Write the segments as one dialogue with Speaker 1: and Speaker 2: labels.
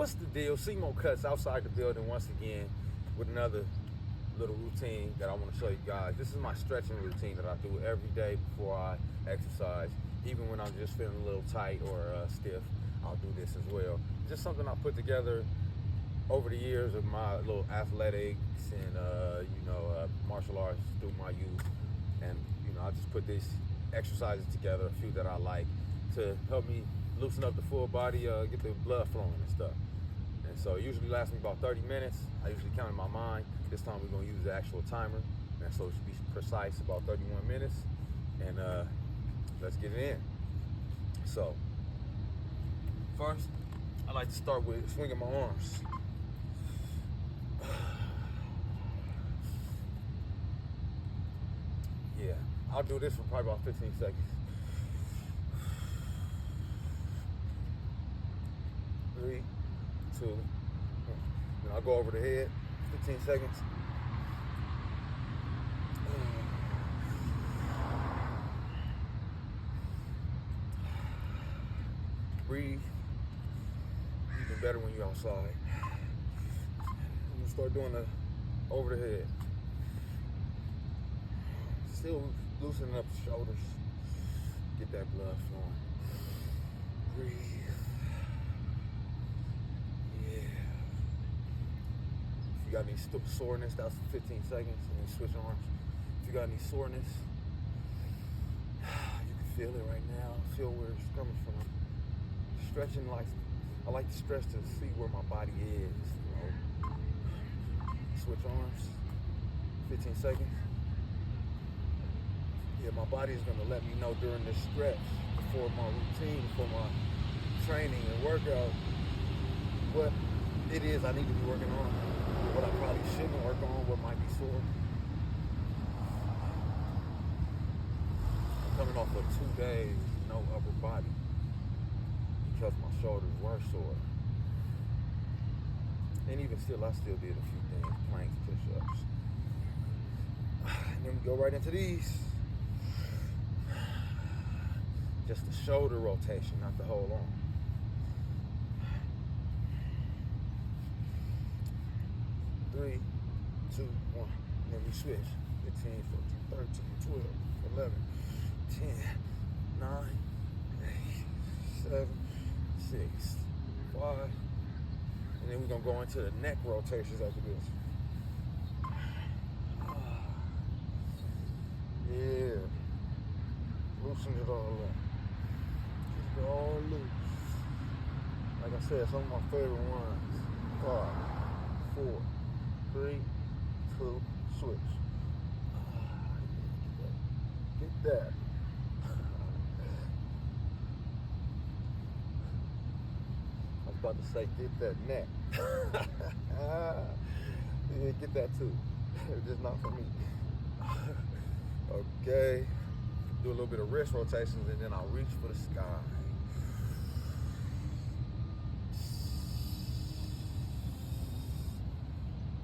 Speaker 1: what's the deal? Simo Cuts outside the building once again with another little routine that I want to show you guys. This is my stretching routine that I do every day before I exercise. Even when I'm just feeling a little tight or stiff, I'll do this as well. Just something I put together over the years of my little athletics and martial arts through my youth. And I just put these exercises together, a few that I like, to help me loosen up the full body, get the blood flowing and stuff. And so it usually lasts me about 30 minutes. I usually count in my mind. This time we're going to use the actual timer. And so it should be precise, about 31 minutes. And let's get it in. So first, I like to start with swinging my arms. Yeah, I'll do this for probably about 15 seconds. 3, 2, 1. Then I'll go over the head, 15 seconds. Breathe. Even better when you're outside. I'm gonna start doing the over the head. Still loosening up the shoulders. Get that blood flowing. Breathe. Yeah. If you got any soreness, that's 15 seconds, and then switch arms. If you got any soreness, you can feel it right now. Feel where it's coming from. Stretching, I like to stretch to see where my body is. Switch arms. 15 seconds. Yeah, my body is gonna let me know during this stretch, before my routine, before my training and workout, what it is I need to be working on, what I probably shouldn't work on, what might be sore. I'm coming off of 2 days, no upper body, because my shoulders were sore. And even still, I still did a few things, planks, push-ups. And then we go right into these. Just the shoulder rotation, not the whole arm. 3, 2, 1. And then we switch. 15, 14, 13, 12, 11, 10, 9, 8, 7, 6, 5. And then we're going to go into the neck rotations after this. Yeah. Loosen it all up. Just go all loose. Like I said, some of my favorite ones. 5, 4, 3, 2, switch. Get that. I was about to say, get that neck. Yeah, get that too. Just not for me. Okay. Do a little bit of wrist rotations, and then I'll reach for the sky.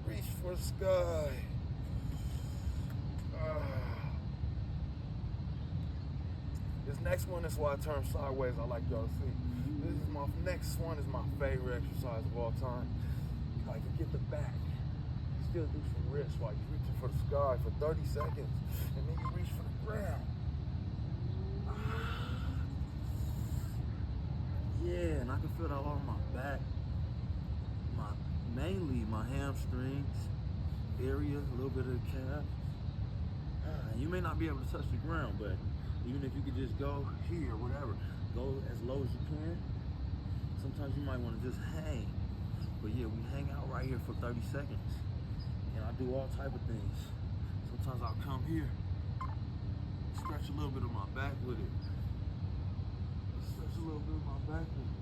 Speaker 1: Reach for the sky. This next one is why I turn sideways. I like y'all to see. Next one is my favorite exercise of all time. You like to get the back. You still do some wrists while you're reaching for the sky for 30 seconds, and then you reach for the ground. Yeah, and I can feel that all on my back, mainly my hamstrings area, a little bit of the calf. You may not be able to touch the ground, but even if you could just go here, whatever, go as low as you can. Sometimes you might want to just hang, but yeah, we hang out right here for 30 seconds, and I do all type of things. Sometimes I'll come here, stretch a little bit of my back with it. Stretch a little bit of my back with it.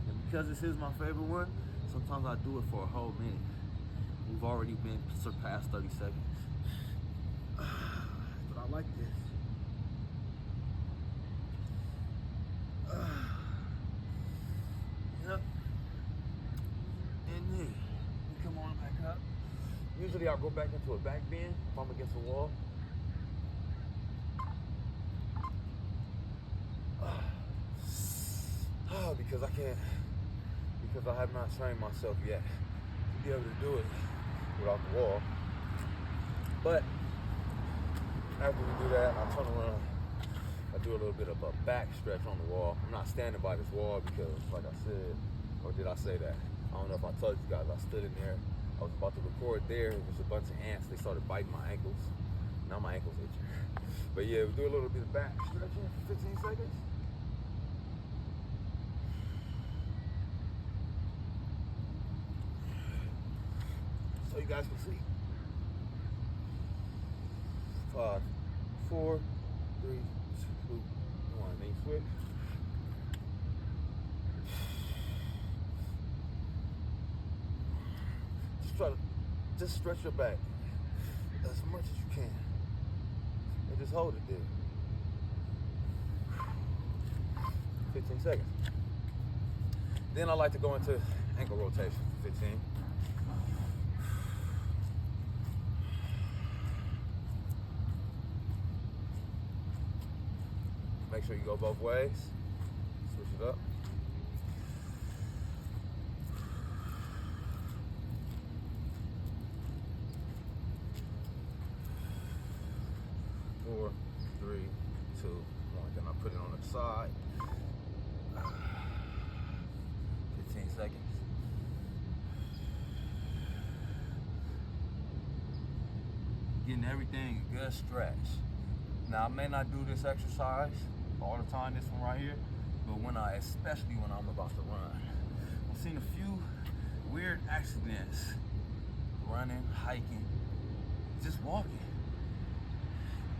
Speaker 1: And because this is my favorite one, sometimes I do it for a whole minute. We've already been surpassed 30 seconds. But I like this. Yep. And then we come on back up. Usually I'll go back into a back bend if I'm against a wall. because because I have not trained myself yet to be able to do it without the wall. But after we do that, I turn around, I do a little bit of a back stretch on the wall. I'm not standing by this wall because, like I said, or did I say that? I don't know if I told you guys, I stood in there. I was about to record there. It was a bunch of ants. They started biting my ankles. Now my ankles itching. But yeah, we do a little bit of back stretching for 15 seconds. So you guys can see. 5, 4, 3, 2, 1. Then you switch. Just stretch your back as much as you can. And just hold it there. 15 seconds. Then I like to go into ankle rotation for 15. Make sure you go both ways. Switch it up. Four, 3, 2, 1. Then I put it on the side. 15 seconds. Getting everything a good stretch. Now I may not do this exercise all the time, this one right here, but especially when I'm about to run. I've seen a few weird accidents running, hiking, just walking,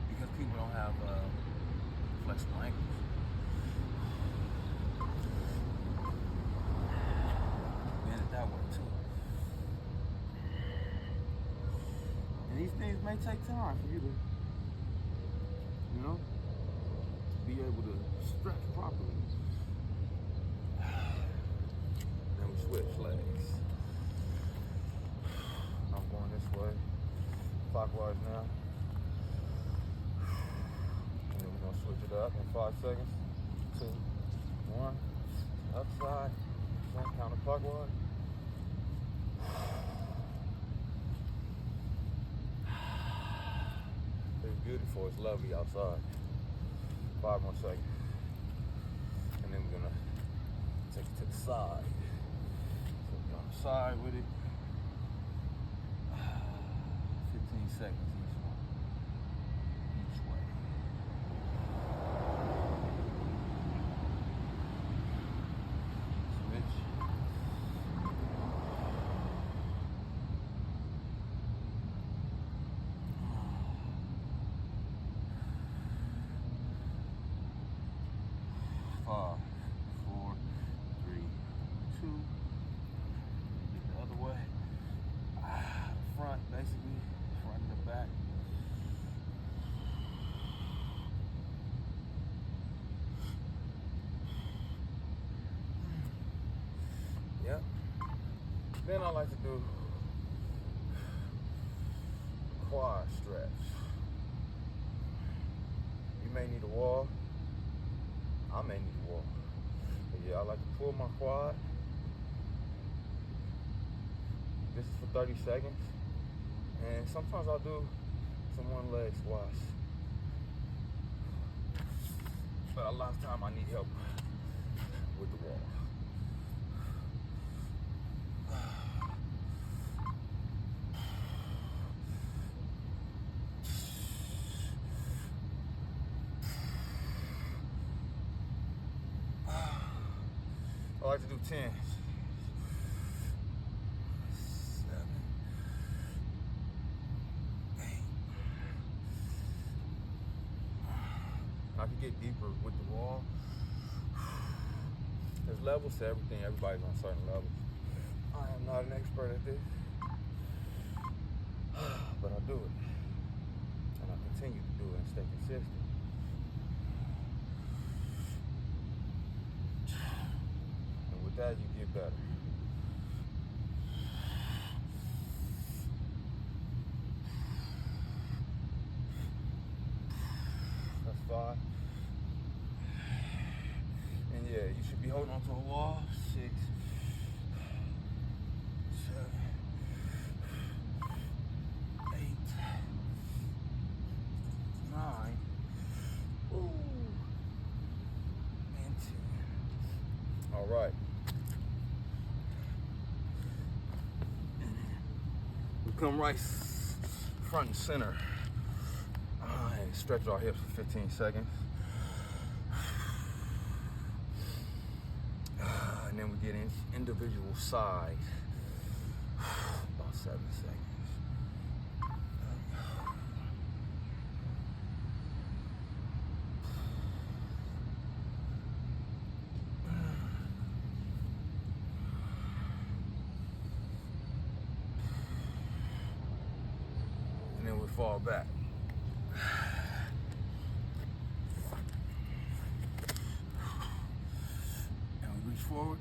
Speaker 1: because people don't have flexible ankles. Bend it that way too. And these things may take time for you to, be able to stretch properly. Then we switch legs. I'm going this way, clockwise now. And then we're gonna switch it up in 5 seconds. 2, 1, upside, counterclockwise. It's beautiful, it's lovely outside. 5 more seconds. And then we're gonna take it to the side. So we're on the side with it. 15 seconds each one. Each way. Switch. Five, 4, 3, 2. Get the other way. Front, basically, front and the back. Yep. Then I like to do quad stretch. You may need a wall. I may need a wall. But yeah, I like to pull my quad. This is for 30 seconds. And sometimes I'll do some one leg squats. But a lot of time I need help with the wall. I like to do 10. 7. I can get deeper with the wall. There's levels to everything. Everybody's on certain levels. I am not an expert at this, but I do it. And I continue to do it and stay consistent. That you get better. That's 5. And yeah, you should be holding onto a wall. 6, come right front and center. And stretch our hips for 15 seconds. And then we get in individual sides. About 7 seconds. And then we fall back. And we reach forward.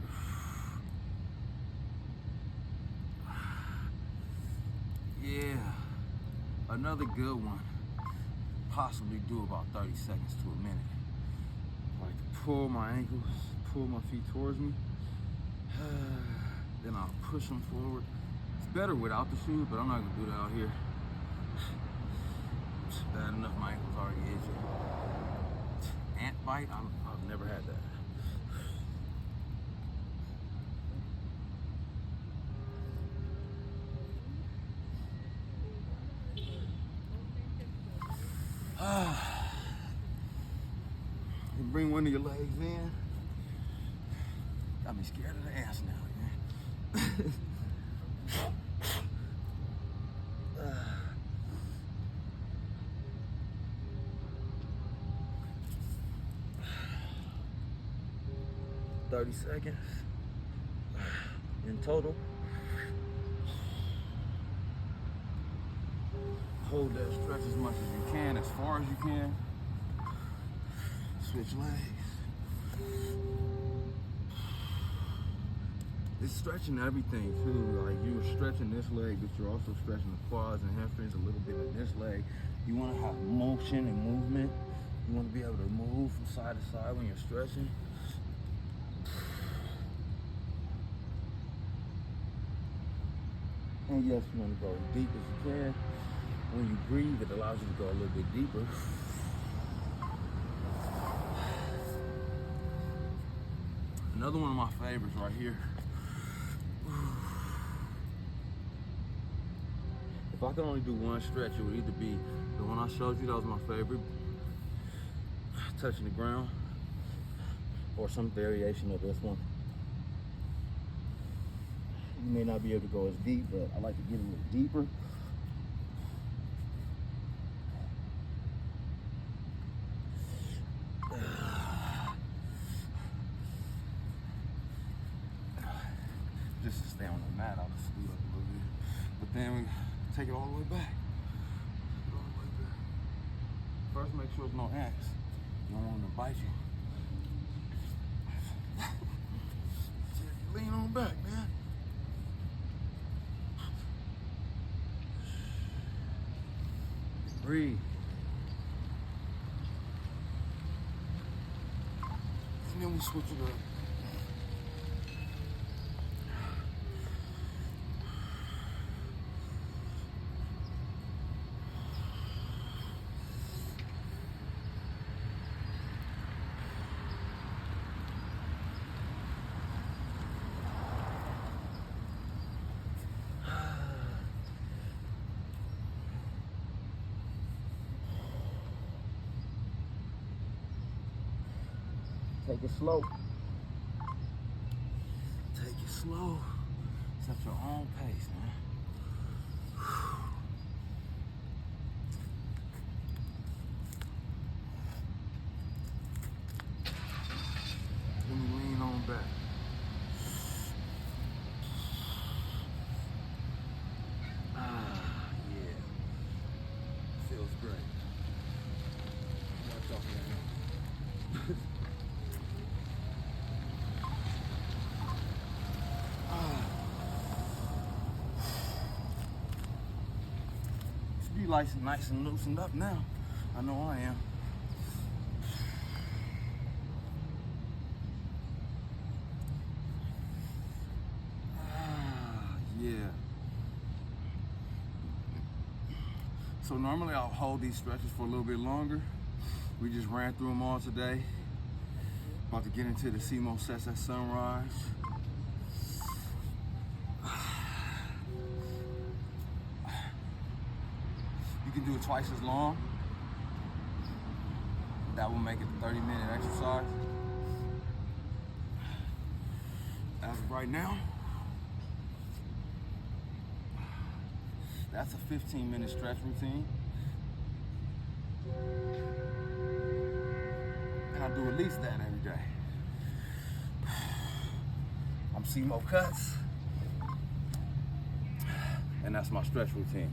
Speaker 1: Yeah, another good one. Possibly do about 30 seconds to a minute. Like pull my ankles, pull my feet towards me. Then I'll push them forward. It's better without the shoes, but I'm not gonna do that out here. It's bad enough my ankles already itchy. Ant bite, I've never had that. You bring one of your legs in. Got me scared of the ants now, man. 30 seconds in total. Hold that stretch as much as you can, as far as you can. Switch legs. It's stretching everything too. Like you're stretching this leg, but you're also stretching the quads and hamstrings a little bit in this leg. You want to have motion and movement. You want to be able to move from side to side when you're stretching. And yes, you want to go as deep as you can. When you breathe, it allows you to go a little bit deeper. Another one of my favorites right here. If I could only do one stretch, it would either be the one I showed you, that was my favorite, touching the ground, or some variation of this one. You may not be able to go as deep, but I like to get a little deeper. Just to stay on the mat, I'll just scoot up a little bit. But then we take it all the way back. First, make sure there's no ants. You don't want them to bite you. Lean on back, man. Breathe. And then we switch it up. Take it slow. Take it slow. It's at your own pace, man. Let me lean on back. Yeah. Feels great. Watch out for that hand. Be nice and loosened up now. I know I am. Yeah. So normally I'll hold these stretches for a little bit longer. We just ran through them all today. About to get into the CMO sets at sunrise. can do it twice as long. That will make it a 30-minute exercise. As of right now, that's a 15-minute stretch routine. And I do at least that every day. I'm CMO Cuts, and that's my stretch routine.